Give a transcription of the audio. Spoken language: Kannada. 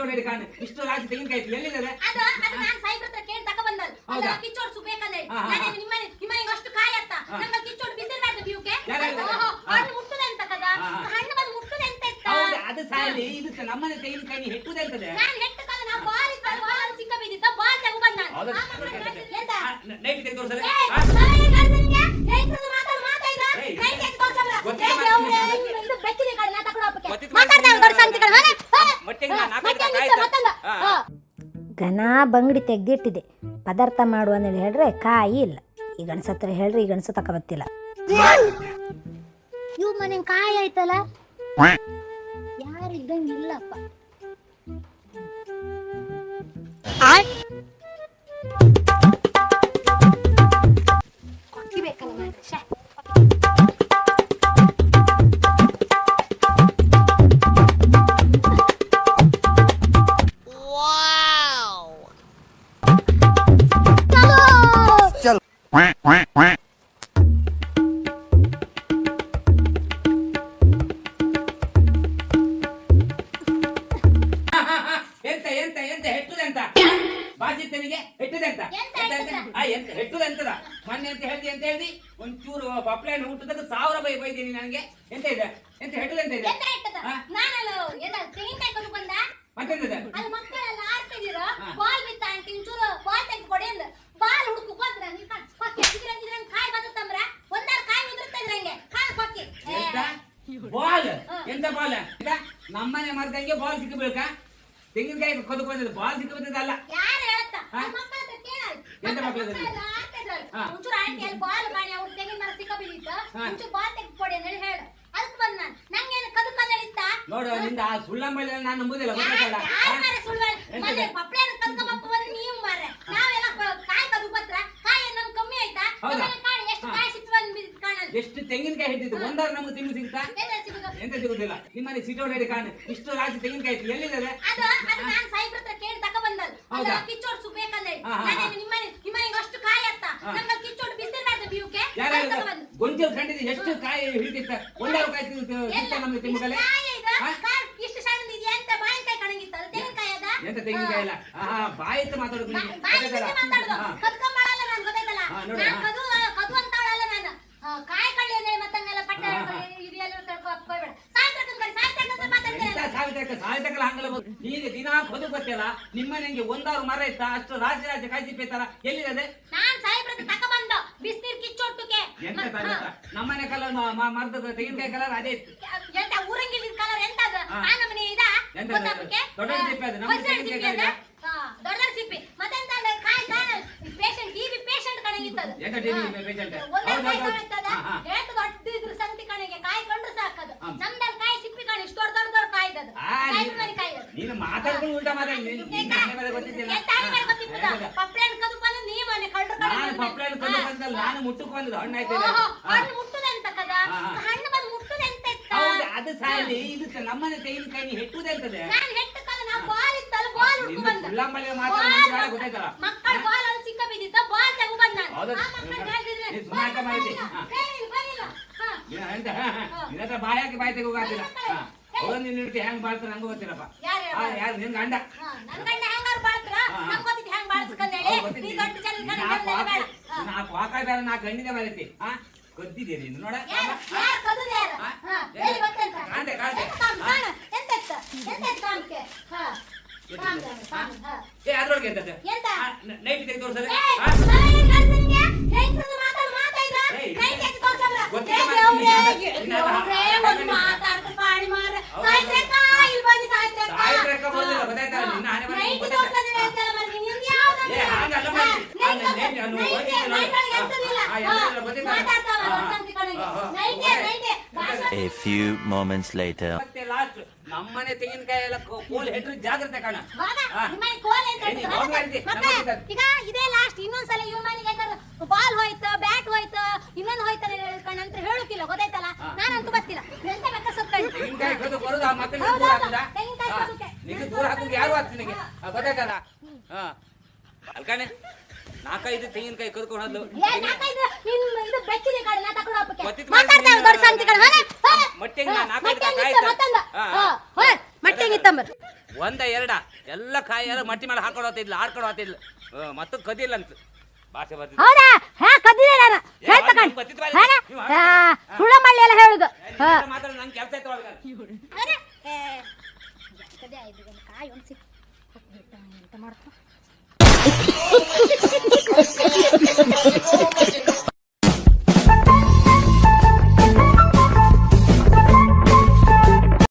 ಸಿಟೋಡಿ ಕಾಣು ಇಷ್ಟು ರಾಶಿ ತೆಂಗಿನಕಾಯಿ ಎಲ್ಲಿದೆ? ಅದು ನಾನು ಸಾಹೇಬ್ರ ಹತ್ರ ಕೇಳಿ ತಕ ಬಂದಲ್. ಅದು ಕಿಚ್ಚೋಡ್ ಸುಬೇಕಂದ್ರೆ ನಾನು ನಿಮ್ಮ ಅಷ್ಟು ಕಾಯಿ ಅತ್ತ ನಂಗ ಕಿಚ್ಚೋಡ್ ಬಿಸಿರಬಾರ್ದು ಬಿಯುಕೆ. ಹಣ್ಣು ಮುಟ್ಟುದೆ ಅಂತ ಕದ ಹಣ್ಣು ಬಂದು ಮುಟ್ಟುದೆ ಅಂತ ಇತ್ತ. ಹೌದು ಅದು ಸಾಲಿ ಇದು ನಮ್ಮನೆ ತೆಂಗಿನಕಾಯಿ ಹೆಟ್ಟುದೆ ಅಂತದೆ. ನಾನು ಹೆಟ್ಟು ಕಾಲ ನಾ ಬಾಲ್ ಇತ್ತ ಬಾಲ್ ಸಿಕ್ಕ ಬಿದ್ದಿದ್ದ ಬಾಲ್ ತಗೋ ಬಂದ ನಾನು. ಹೌದು ಎಂತ ನೈಟ್ ತೆಗೆದು ತೋರಿಸಲ್ಲ. ಸರಿ ಗರ್ಸನಿಗೆ ಹೇಗೆ ಮಾತಾಡಿದ ನೈಟ್ ತೆಗೆದು ತೋರಿಸಲ್ಲ. ಇದು ಬೆಚ್ಚಿಗೆ ಕಾಲ ನಾ ತಕೊಂಡು ಹೋಗಕ್ಕೆ ಮಾತಾಡ್ತಾ ದೊಡ್ಡ ಸಂತಿಗಳು ಮಟ್ಟಿಗೆ ನಾನು ಹಾಕಿದ ಘನ ಬಂಗಡಿ ತೆಗ್ದಿಟ್ಟಿದೆ ಪದಾರ್ಥ ಮಾಡು ಅಂತ ಹೇಳ್ರೆ ಕಾಯಿ ಇಲ್ಲ. ಈ ಗಣಸ ಹತ್ರ ಹೇಳ್ರಿ ಈ ಗಣಸ ತಕ ಬತ್ತಿಲ್ಲ. ಇವ್ ಮನೆ ಕಾಯಿ ಆಯ್ತಲ್ಲ ಯಾರಿದ್ದಂಗೆ ಇಲ್ಲಪ್ಪ. ಕೊಕ್ಕಿಬೇಕಲ್ಲ ಮಾತ್ರ ಶೇ. ಹೆಟ್ಟುದಂತದ ಮೊನ್ನೆ ಅಂತ ಹೇಳ್ದಿ ಒಂಚೂರು ಪಪ್ಳೆಣ್ಣು ಊಟದಾಗ 1000 ರೂಪಾಯಿ ಬೈದೀನಿ ನನಗೆ. ಎಂತ ಇದೆ ಎಂತ ಹೆಟ್ಟುದಂತ ಇದೆ? ನಾನಲ್ಲ ಎಂತ ತೆಂಗಿನಕಾಯಿ ಕೊಂಡು ಬಂದ ಮತ್ತೆಂತದ ಅಲ್ಲಿ ಮಕ್ಕಳೆಲ್ಲ ಆಡ್ತಿದ್ದೀರಾ ಬಾಲ್ ಬಿತ್ತ ಆಂಟಿ ಒಂಚೂರು ಬಾಲ್ ತೆಗೆದು ಕೊಡಿ ಅಂದ. ಬಾಲ್ ಹುಡುಕು ಬಂದ್ರ ನೀ ಕೊಕ್ಕಿ ಇದ್ರಂಗಿದ್ರೆ ಕಾಯಿ ಬದುತ್ತಂಬ್ರ ಒಂದಾರು ಕಾಯಿ ಉದುರ್ತಾ ಇದ್ರಂಗೆ ಕಾಯಿ ಕೊಕ್ಕಿ ಬಾಲ್ ಎಂತ ಬಾಲ್ ನಮ್ಮನೆ ಮರದಂಗೆ ಬಾಲ್ ಸಿಕ್ಕಬೇಕ. ತೆಂಗಿನಕಾಯಿ ಕದ್ದು ಬಂದದ್ದು ಬಾಲ್ ಸಿಕ್ಕಬಂದದಲ್ಲ. ಯಾರು ಹೇಳತ್ತ ಮಕ್ಕಳ ಹತ್ರ ಕೇಳಾಯ್ತು. ಎಂತ ಮಕ್ಕಳು ಒಂಚೂರು ಆಂಟಿ ಅಲ್ಲಿ ಬಾಲ್ ಬಾಣಿ ಅವ್ರು ತೆಂಗಿನ ಮರ ಸಿಕ್ಕ ಬಿದ್ದಿತ್ತು ಒಂಚೂರು ಬಾಲ್ ತೆಗೆದು ಕೊಡಿ ಅಂತ ಹೇಳಿ ಹೇಳು. ಅದಕ್ಕೆ ಬಂದ ನಾನು ನಂಗೇನು ಕದು ಕದಳಿತ್ತ ನೋಡು ನಿಂದ ಆ ಸುಳ್ಳಂಬಳಿ ನಾನು ನಂಬುದಿಲ್ಲ. ಪಪ್ಳೆ ಕದ್ಕೊಂಬಪ್ಪ ಬಂದು ನೀವು ಮಾರ್ರೆ ನಾವೆಲ್ಲ ಕಾಯಿ ಕದು ಬತ್ರ ಕಾಯಿ ನಮ್ಗೆ ಕಮ್ಮಿ ಆಯ್ತಾ? ಕಾಯಿ ಎಷ್ಟು ಕಾಯಿ ಸಿಟ್ಟು ಬಂದು ಕಾಣಲ್ಲ. ಎಷ್ಟು ತೆಂಗಿನಕಾಯಿ ಹಿಟ್ಟಿದ್ದು ಒಂದಾರು ನಮ್ಗೆ ತಿನ್ನು ಸಿಗ್ತಾ? ಎಂತ ಸಿಗುದಿಲ್ಲ. ನಿಮ್ಮನೆ ಸಿಟೋಡಿ ಕಾಣು ಇಷ್ಟು ರಾಶಿ ತೆಂಗಿನಕಾಯಿ ಎಲ್ಲಿದೆ? ಅದು ನಾನು ಸಾಹೇಬ್ರ ಹತ್ರ ಕೇಳಿ ತಕ ಬಂದಲ್. ಅದು ಕಿಚ್ಚೋಡ್ ಸುಬೇಕಂದ್ರೆ ನಾನು ನಿಮ್ಮ ಅಷ್ಟು ಕಾಯಿ ಅತ್ತ ನಂಗ ಕಿಚ್ಚೋಡ್ ಬಿಸಿರಬಾರ್ದು ಬಿಯುಕೆ. ಗೊಂಚಲು ಖಂಡಿತ ಎಷ್ಟು ಕಾಯಿ ಹಿಡಿತಿತ್ತ ಒಂದಾರು ಕಾಯಿ ಸಿಗ್ತಾ ನಮ್ಗೆ ತಿಮ್ಮಗಲೆ ಇಷ್ಟು ಸಣ್ಣದ ಇದೆಯಾ ಅಂತ ಬಾಳೆಕಾಯಿ ಕಣಂಗಿತ್ತ ತೆಂಗಿನಕಾಯಿ ಅದ ಎಂತ ತೆಂಗಿನಕಾಯಿ ಇಲ್ಲ. ಬಾಯಿತ್ತು ಮಾತಾಡೋದು ಕದ್ಕೊಂಬಳಲ್ಲ ನಾನು ಗೊತ್ತಾಯ್ತಲ್ಲ. ನಾನು ಕದು ಅಂತಾಳಲ್ಲ ನಾನು ಕಾಯಿ ಕಳ್ಳಿ ಅಂದ್ರೆ ಮತ್ತಂಗೆಲ್ಲ ಪಟ್ಟ ಇದೆಲ್ಲ ಕಳ್ಕೊಬೇಡ. ಸಾಯ್ತಕ್ಕಲ್ಲ ಹಂಗಲ್ಲ. ಈಗ ದಿನಾ ಕದು ಬರ್ತಲ್ಲ ನಿಮ್ಮನೆಗೆ ಒಂದಾರು ಮರ ಇತ್ತ ಅಷ್ಟು ರಾಶಿ ರಾಶಿ ಕಾಯಿ ಸಿಪ್ಪೈತಲ್ಲ ಎಲ್ಲಿದೆ? ನಾನ್ ಸಾಹೇಬ್ರ ತಕ ಬಂದ ಬಿಸಿನೀರ್ ಕಿಚ್ಚೊಟ್ಟುಕೆ ಎಂತ ನಮ್ಮನೆ ಕಲರ್ ಮರದ ತೆಂಗಿನಕಾಯಿ ಕಲರ್ ಅದೇ ಇತ್ತು. ಎಂತ ಊರಂಗಿಲ್ ಕಲರ್ ಎಂತ ಅದು ಆ ನಮನೆ ಇದ ಗೊತ್ತಾಗ್ಲಿಕ್ಕೆ ದೊಡ್ಡ ಸಿಪ್ಪೆ ಅದು ನಮ್ಮ ತೆಂಗಿನಕಾಯಿ ದೊಡ್ಡ ಸಿಪ್ಪೆ ಮತ್ತೆಂತ ಅಂದ್ರೆ ಕಾಯಿ ಕಾಣ ಪೇಷಂಟ್ ಟಿಬಿ ಪೇಷಂಟ್ ಕಣಂಗಿತ್ತದು. ಎಂತ ಟಿಬಿ ಪೇಷಂಟ್ ಒಂದೇ ಕಾಯಿ ಕಾಣಿಸ್ತದ ಎಷ್ಟು ದೊಡ್ಡ ಇದ್ರ ಸಂಗತಿ ಕಣಗೆ ಕಾಯಿ ಕಂಡ್ರು ಸಾಕದು. ನಮ್ದಲ್ಲಿ ಕಾಯಿ ಸಿಪ್ಪಿ ಕಾಣಿ ಇಷ್ಟು ದೊಡ್ಡ ದೊಡ್ಡ ಕಾಯಿ ಇದ್ದದು ಸಾಹೇಬ್ರ ಮನೆ ಕಾಯಿ ಅದು. ನೀನು ಮಾತಾಡ್ಕೊಂಡು ಉಲ್ಟಾ ಮಾತಾಡಿ ಗೊತ್ತಿದ್ದಿಲ್ಲ. ಪಪ್ಳೆಣ್ಣು ಕದು ಬಂದು ನೀ ಮನೆ ಕಳ್ರು ನಾನು ಪಪ್ಳೆಣ್ಣು ಕದು ಬಂದಲ್ಲ ನಾನು ಮುಟ್ಟಕ್ಕೆ ಬಂದದ್ದು ಹಣ್ಣು ಆಯ್ತದೆ. ಹಣ್ಣು ಮುಟ್ಟುದೆ ಅಂತ ಕದ ಹಣ್ಣು ಬಂದು ಮುಟ್ಟುದೆ ಅಂತ ಇತ್ತ. ಹೌದು ಅದು ಸಾಲಿ ಇದು ನಮ್ಮನೆ ತೆಂಗಿನಕಾಯಿ ಹೆಟ್ಟುದೆ ಅಂತದೆ. ನಾನು ಹೆಟ್ಟು ಕಾಲ ನಾ ಬಾಲ್ ಇತ್ತಲ್ಲ ಬಾಲ್ ಹುಡುಕು ಬಂದ ಉಳ್ಳಂಬಳಿ ಮಾತಾಡ ಗೊತ್ತಾಯ್ತಲ್ಲ. ಮಕ್ಕಳ ಬಾಲ್ ಅಲ್ಲಿ ಸಿಕ್ಕ ಬಿದ್ದಿದ್ದ ಬಾಲ್ ತಗೋ ಬಂದ ನಾನು. ಹೌದು ಸುಮಾಕ ಮಾಡಿದ್ದೆ ನಿನ್ನ ಬಾಯಾಕಿ ಬಾಯಿ ತೆಗೋಗಾತಿಲ್ಲ. ಅವ್ರು ನಿನ್ನ ಹಿಡ್ತಿ ಹೆಂಗ್ ಬಾಳ್ತಾರ ನಂಗೂ ಗೊತ್ತಿಲ್ಲಪ್ಪ. ಯಾರು ನಿನ್ ಗಂಡ ನನ್ನ ಗಂಡ ಹೆಂಗಾರು ಬಾಳ್ತಾರ ನಂಗೆ ಗೊತ್ತಿತ್ತು ಹೆಂಗ್ ಬಾಳ್ಸ್ಕೊಂಡೇಳಿ ನೀ ದೊಡ್ಡ ಜನ ನಾ ವಾಕಾಯ್ ಬೇರೆ ನಾ ಗಂಡಿನ ಬರೈತಿ ಗೊತ್ತಿದೆ ನೀನು ನೋಡ ಯಾರು ಕದುದು ಯಾರು ಎಲ್ಲಿ ಗೊತ್ತಂತ ಕಾಂತೆ ಕಾಂತೆ ಎಂತ ಕಾಮ್ಕೆ ಏ ಅದ್ರೊಳಗೆ ಎಂತದ್ದು ಎಂತ ನೈಟ್ ತೆಗೆದು ತೋರಿಸಲ್ಲ. A few moments later. ನಮ್ಮನೆ ತೆಂಗಿನಕಾಯಿ ಎಲ್ಲ ಕೋಲ್ ಹೆಟ್ರು ಜಾಗ್ರತೆ ಕಾಣ. ಈಗ ಇದೇ ಲಾಸ್ಟ್ ಇನ್ನೊಂದ್ಸಲ ಇವ್ ಮನೆಗೆ ಬಾಲ್ ಹೋಯ್ತು ಬ್ಯಾಟ್ ಹೋಯ್ತು ಇನ್ನೊಂದು ಹೋಯ್ತಾರೆ ಹೇಳ್ಕೊಂಡು ಅಂತ ಹೇಳುಕಿಲ್ಲ ಗೊತ್ತಾಯ್ತಲ್ಲ. ನಾನಂತೂ ಗೊತ್ತಿಲ್ಲ ಎಂತ ಬೇಕಾ ಸತ್ಕೊಂಡು ತೆಂಗಿನಕಾಯಿ ಕದು ಬರುದು ಆ ಮಕ್ಕಳಿಗೆ ದೂರ ಹಾಕುದ ನಿಂಗೆ ದೂರ ಹಾಕುದು ಯಾರು ಆಗ್ತದೆ ನಿನಗೆ ಗೊತ್ತಾಯ್ತಲ್ಲ. ಅಲ್ಕಾಣೆ ನಾಲ್ಕೈದು ತೆಂಗಿನಕಾಯಿ ಕದ್ಕೊಂಡು ಹೋದ್ಲು ಮಟ್ಟೆಗಿತ್ತಂಬರ್ ಒಂದ ಎರಡ ಎಲ್ಲ ಕಾಯಿ ಎಲ್ಲ ಮಟ್ಟಿ ಮೇಲೆ ಹಾಕೊಂಡು ಹೋಗ್ತಿದ್ಲು ಆಡ್ಕೊಂಡು ಹೋಗ್ತಿದ್ಲು ಮತ್ತು ಕದಿಲ್ಲ ಅಂತ ಭಾಷೆ ಬರ್ತಿದ್ಲು ಹೌದಾ ಹಾ ಕದ್ದಿದೆ ನಾನು ಹೇಳ್ತಕೊಂಡು ಸುಳ್ಳ ಮಳ್ಳಿ ಎಲ್ಲ ಹೇಳುದು ಮಾತಾಡ ನಂಗೆ ಕೆಲಸ ಆಯ್ತು ಒಳಗ ಅರೆ ಕಾಯಿ ಒಂದು ಸಿಕ್ ಎಂತ ಮಾಡ್ಕೊ